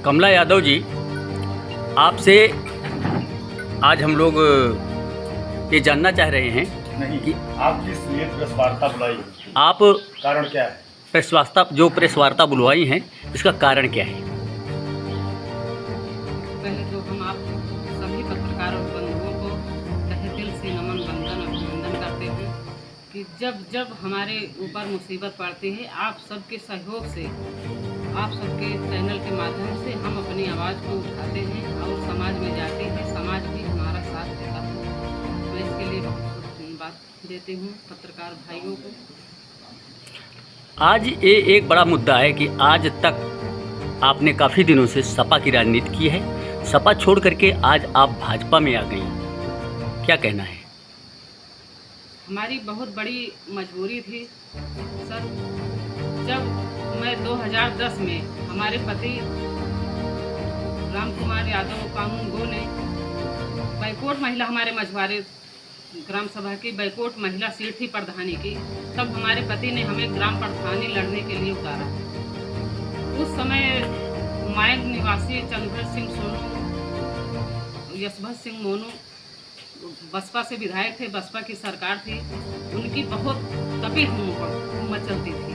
कमला यादव जी, आपसे आज हम लोग ये जानना चाह रहे हैं नहीं कि आप किस लिए प्रेस वार्ता बुलाई? आप कारण क्या है? प्रेस वार्ता बुलवाई हैं, इसका कारण क्या है? पहले तो हम आप सभी पत्रकारों बंधुओं को तहे दिल से नमन वंदन अभिनंदन करते हैं कि जब हमारे ऊपर मुसीबत पड़ती है, आप सबके सहयोग से, आप सबके चैनल के माध्यम से हम अपनी आवाज़ को उठाते हैं और समाज में जाते हैं, समाज भी हमारा साथ देता है। मैं इसके लिए बहुत धन्यवाद देती हूँ पत्रकार भाइयों को। आज ये एक बड़ा मुद्दा है कि आज तक आपने काफ़ी दिनों से सपा की राजनीति की है, सपा छोड़ करके आज आप भाजपा में आ गई, क्या कहना है? हमारी बहुत बड़ी मजबूरी थी सर। जब मैं 2010 में हमारे पति राम कुमार यादव कानून गो ने बैकोट महिला, हमारे मझवारे ग्राम सभा की बैकोट महिला सीट थी प्रधानी की, तब हमारे पति ने हमें ग्राम प्रधानी लड़ने के लिए उतारा। उस समय मायंग निवासी चंद्रभर सिंह सोनू, यशभर सिंह मोनू बसपा से विधायक थे, बसपा की सरकार थी, उनकी बहुत तपिश हुकूमत चलती थी।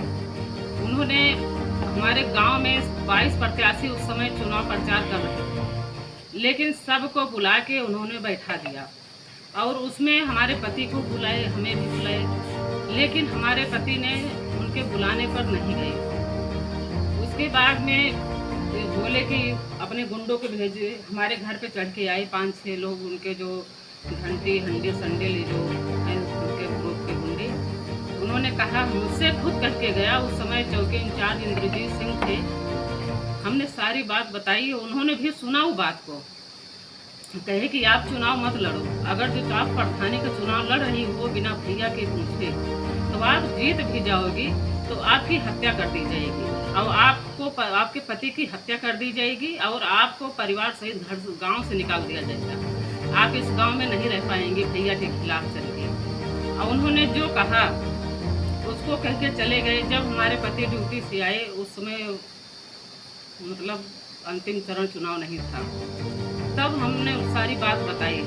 उन्होंने हमारे गांव में 22 प्रत्याशी उस समय चुनाव प्रचार कर रहे थे, लेकिन सबको बुला के उन्होंने बैठा दिया और उसमें हमारे पति को बुलाए, हमें भी बुलाए, लेकिन हमारे पति ने उनके बुलाने पर नहीं गए। उसके बाद में बोले कि अपने गुंडों को भेजे, हमारे घर पे चढ़ के आए 5-6 लोग, उनके जो घंटी हंडी संडेल जो हैं उनके ग्रुप के गुंडे। उन्होंने कहा, मुझसे खुद कह के गया, उस समय चौकी इंचार्ज इंद्रजीत सिंह थे, हमने सारी बात बताई, उन्होंने भी सुना वो बात को। कहे कि आप चुनाव मत लड़ो, अगर जो आप प्रधानी का चुनाव लड़ रही हो बिना भैया के पूछे तो आप जीत भी जाओगी तो आपकी हत्या कर दी जाएगी और आपको आपके पति की हत्या कर दी जाएगी और आपको परिवार सहित घर गाँव से निकाल दिया जाएगा। आप इस गांव में नहीं रह पाएंगे भैया के खिलाफ चल के। और उन्होंने जो कहा उसको कह के चले गए। जब हमारे पति ड्यूटी से आए उस समय मतलब अंतिम चरण चुनाव नहीं था, तब हमने सारी बात बताई।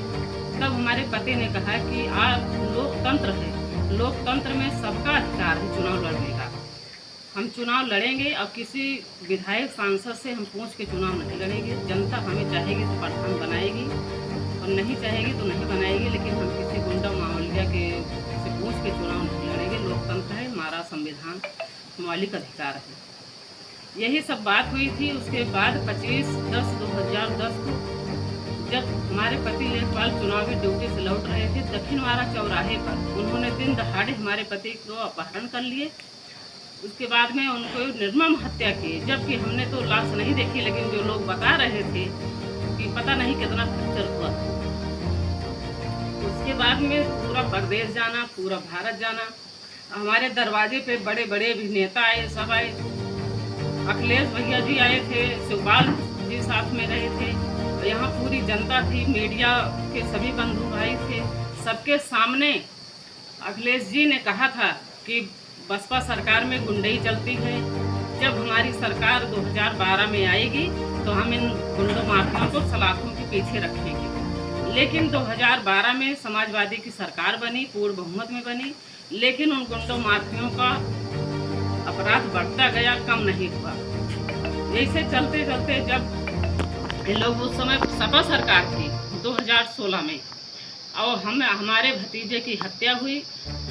तब हमारे पति ने कहा कि आप लोकतंत्र है, लोकतंत्र में सबका अधिकार है चुनाव लड़ने का, हम चुनाव लड़ेंगे और किसी विधायक सांसद से हम पूछ के चुनाव नहीं लड़ेंगे। जनता हमें चाहेगी तो प्रधान बनाएगी और नहीं चाहेगी तो नहीं बनाएगी, लेकिन हम किसी गुंडा मावलिया के से पूछ के चुनाव नहीं लड़ेंगे। लोकतंत्र है, हमारा संविधान मौलिक अधिकार है। यही सब बात हुई थी। उसके बाद 25/10/2010 को जब हमारे पति लेखपाल चुनावी ड्यूटी से लौट रहे थे, दक्षिणवाड़ा चौराहे पर उन्होंने दिन दहाड़े हमारे पति को अपहरण कर लिए। उसके बाद में उनको निर्मम हत्या की, जबकि हमने तो लाश नहीं देखी, लेकिन जो लोग बता रहे थे कि पता नहीं कितना फ्रैक्चर हुआ। उसके बाद में पूरा प्रदेश जाना, पूरा भारत जाना, हमारे दरवाजे पे बड़े बड़े भी नेता आए, सब आए। अखिलेश भैया जी आए थे, शिवपाल जी साथ में रहे थे, यहाँ पूरी जनता थी, मीडिया के सभी बंधु भाई थे। सबके सामने अखिलेश जी ने कहा था कि बसपा सरकार में गुंडई चलती है, जब हमारी सरकार 2012 में आएगी तो हम इन गुंडों माफियाओं को सलाखों के पीछे रखेंगे। लेकिन 2012 में समाजवादी की सरकार बनी, पूर्ण बहुमत में बनी, लेकिन उन गुंडों माफियाओं का अपराध बढ़ता गया, कम नहीं हुआ। ऐसे चलते चलते जब ये लोग उस समय सपा सरकार थी 2016 में, और हमारे भतीजे की हत्या हुई,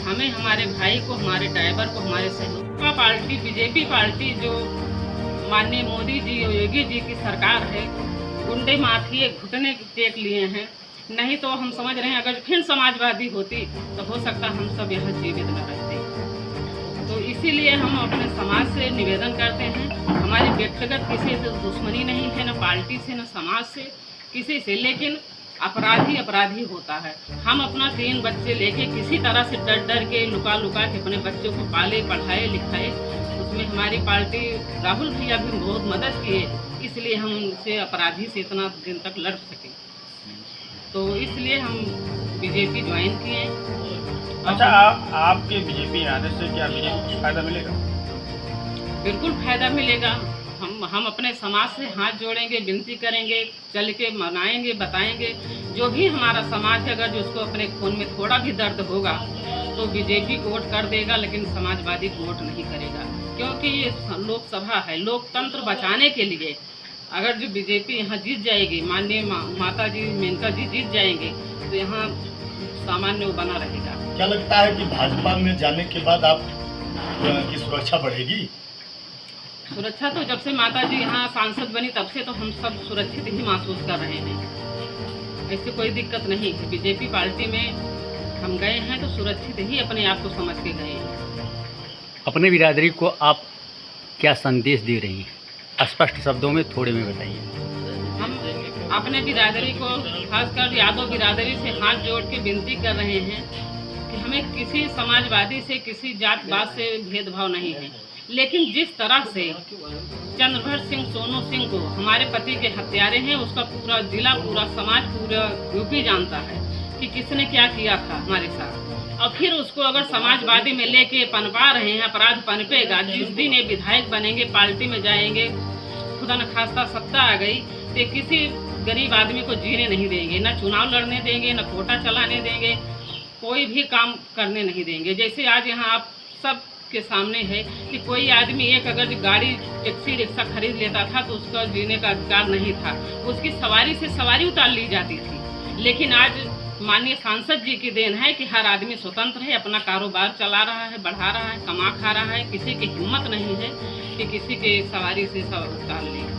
हमें, हमारे भाई को, हमारे ड्राइवर को, हमारे सहयोगी पार्टी बीजेपी पार्टी जो माननीय मोदी जी योगी जी की सरकार है, गुंडे माफिए घुटने टेक लिए हैं। नहीं तो हम समझ रहे हैं अगर फिर समाजवादी होती तो हो सकता हम सब यहाँ जीवित न रहते। तो इसीलिए हम अपने समाज से निवेदन करते हैं, हमारी व्यक्तिगत किसी से दुश्मनी नहीं है, न पार्टी से न समाज से किसी से, लेकिन अपराधी अपराधी होता है। हम अपना 3 बच्चे लेके किसी तरह से डर डर के लुका लुका के अपने बच्चों को पाले, पढ़ाए, लिखाए। उसमें हमारी पार्टी राहुल भैया भी बहुत मदद किए, इसलिए हम उनसे अपराधी से इतना दिन तक लड़ सके। तो इसलिए हम बीजेपी ज्वाइन किए। अच्छा, आपके बीजेपी आने से क्या बीजेपी को फायदा मिलेगा? बिल्कुल फायदा मिलेगा। हम हम अपने समाज से हाथ जोड़ेंगे, विनती करेंगे, चल के मनाएंगे, बताएंगे। जो भी हमारा समाज है, अगर जिसको अपने खून में थोड़ा भी दर्द होगा तो बीजेपी को वोट कर देगा, लेकिन समाजवादी को वोट नहीं करेगा। क्योंकि ये लोकसभा है, लोकतंत्र बचाने के लिए अगर जो बीजेपी यहाँ जीत जाएगी, माननीय माता जी मेनका जी जीत जाएंगे, तो यहाँ सामान्य बना रहेगा। क्या लगता है कि भाजपा में जाने के बाद आप की सुरक्षा बढ़ेगी? सुरक्षा तो जब से माता जी यहाँ सांसद बनी तब से तो हम सब सुरक्षित ही महसूस कर रहे हैं। ऐसे कोई दिक्कत नहीं है। बीजेपी पार्टी में हम गए हैं तो सुरक्षित ही अपने आप को समझ के गए हैं। अपने बिरादरी को आप क्या संदेश दे रही हैं? स्पष्ट शब्दों में थोड़े में बताइए। हम अपने बिरादरी को, खासकर यादव बिरादरी से हाथ जोड़ के विनती कर रहे हैं कि हमें किसी समाजवादी से, किसी जात पात से भेदभाव नहीं है। लेकिन जिस तरह से चंद्रभर सिंह सोनू सिंह को हमारे पति के हत्यारे हैं, उसका पूरा जिला, पूरा समाज, पूरा यूपी जानता है कि किसने क्या किया था हमारे साथ। और फिर उसको अगर समाजवादी में लेके पनपा रहे हैं, अपराध पनपेगा। जिस दिन ये विधायक बनेंगे, पार्टी में जाएंगे, खुदा न खास्ता सत्ता आ गई तो किसी गरीब आदमी को जीने नहीं देंगे, न चुनाव लड़ने देंगे, न कोटा चलाने देंगे, कोई भी काम करने नहीं देंगे। जैसे आज यहाँ आप सब के सामने है कि कोई आदमी एक अगर गाड़ी, टैक्सी, रिक्शा खरीद लेता था तो उसका जीने का अधिकार नहीं था, उसकी सवारी से सवारी उतार ली जाती थी। लेकिन आज माननीय सांसद जी की देन है कि हर आदमी स्वतंत्र है, अपना कारोबार चला रहा है, बढ़ा रहा है, कमा खा रहा है। किसी की हिम्मत नहीं है कि किसी के सवारी से उतार ले।